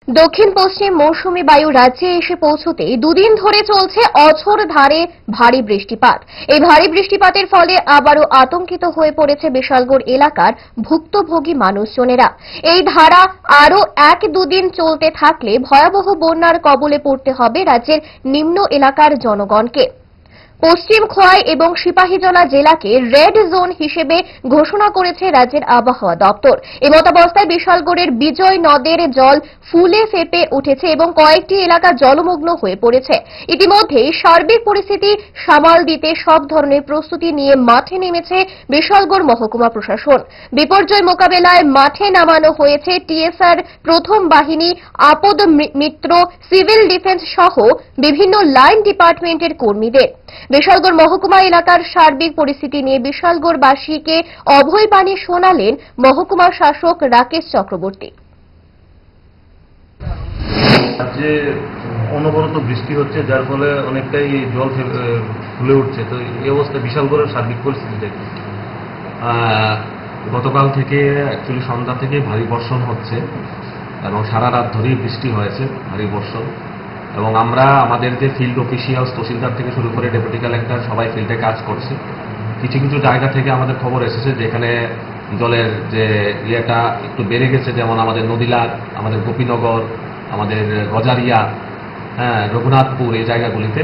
দক্ষিণ পশ্চিম মৌসুমী বায়ু রাজ্যে এসে পৌঁছতে দুদিন ধরে চলছে অঝোর ধারে ভারী বৃষ্টিপাত। এই ভারী বৃষ্টিপাতের ফলে আবারও আতঙ্কিত হয়ে পড়েছে বিশালগড় এলাকার ভুক্তভোগী মানুষজনেরা। এই ধারা আরও 1-2 দিন চলতে থাকলে ভয়াবহ বন্যার কবলে পড়তে হবে রাজ্যের নিম্ন এলাকার জনগণকে। পশ্চিম খোয়াই এবং সিপাহীজলা জেলাকে রেড জোন হিসেবে ঘোষণা করেছে রাজ্যের আবহাওয়া দপ্তর। এমতাবস্থায় বিশালগড়ের বিজয় নদের জল ফুলে ফেঁপে উঠেছে এবং কয়েকটি এলাকা জলমগ্ন হয়ে পড়েছে। ইতিমধ্যেই সার্বিক পরিস্থিতি সামাল দিতে সব ধরনের প্রস্তুতি নিয়ে মাঠে নেমেছে বিশালগড় মহকুমা প্রশাসন। বিপর্যয় মোকাবেলায় মাঠে নামানো হয়েছে টিএসআর প্রথম বাহিনী, আপদ মিত্র, সিভিল ডিফেন্স সহ বিভিন্ন লাইন ডিপার্টমেন্টের কর্মীদের। বিশালগড় মহকুমা এলাকার সার্বিক পরিস্থিতি নিয়ে বিশালগড়বাসীকে অভয় বাণী শোনালেন মহকুমা শাসক রাকেশ চক্রবর্তী। যে অনবরত বৃষ্টি হচ্ছে, যার ফলে অনেকটাই জল ফুলে উঠছে। তো এই অবস্থায় বিশালগড়ের সার্বিক পরিস্থিতি দেখি গতকাল থেকে অ্যাকচুয়ালি সন্ধ্যা থেকে ভারী বর্ষণ হচ্ছে এবং সারা রাত ধরেই বৃষ্টি হয়েছে, ভারী বর্ষণ। এবং আমরা আমাদের যে ফিল্ড অফিসিয়ালস, তহসিলদার থেকে শুরু করে ডেপুটি কালেক্টর সবাই ফিল্ডে কাজ করছে। কিছু কিছু জায়গা থেকে আমাদের খবর এসেছে যেখানে জলের যে ইয়েটা একটু বেড়ে গেছে, যেমন আমাদের নদীলার, আমাদের গোপীনগর, আমাদের গজারিয়া, রঘুনাথপুর, এই জায়গাগুলিতে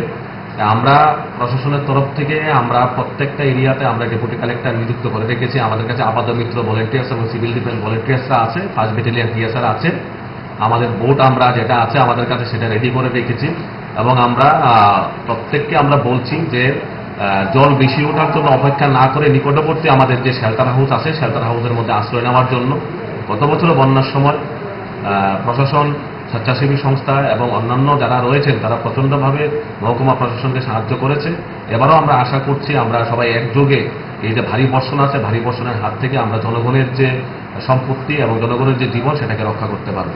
আমরা প্রশাসনের তরফ থেকে আমরা প্রত্যেকটা এরিয়াতে আমরা ডেপুটি কালেক্টর নিযুক্ত করে রেখেছি। আমাদের কাছে আপাত মিত্র ভলেন্টিয়ার্স এবং সিভিল ডিফেন্স ভলেন্টিয়ার্সরা আছে, 1st ব্যাটালিয়ন টিএসআর আছে। আমাদের বোট আমরা যেটা আছে আমাদের কাছে সেটা রেডি করে রেখেছি এবং আমরা প্রত্যেককে আমরা বলছি যে জল বেশি ওঠার জন্য অপেক্ষা না করে নিকটবর্তী আমাদের যে শেল্টার হাউস আছে শেল্টার হাউসের মধ্যে আশ্রয় নেওয়ার জন্য। গত বছর বন্যার সময় প্রশাসন, স্বেচ্ছাসেবী সংস্থা এবং অন্যান্য যারা রয়েছেন তারা প্রচণ্ডভাবে মহকুমা প্রশাসনকে সাহায্য করেছে। এবারও আমরা আশা করছি আমরা সবাই একযোগে এই যে ভারী বর্ষণ আছে, ভারী বর্ষণের হাত থেকে আমরা জনগণের যে সম্পত্তি এবং জনগণের যে জীবন সেটাকে রক্ষা করতে পারব।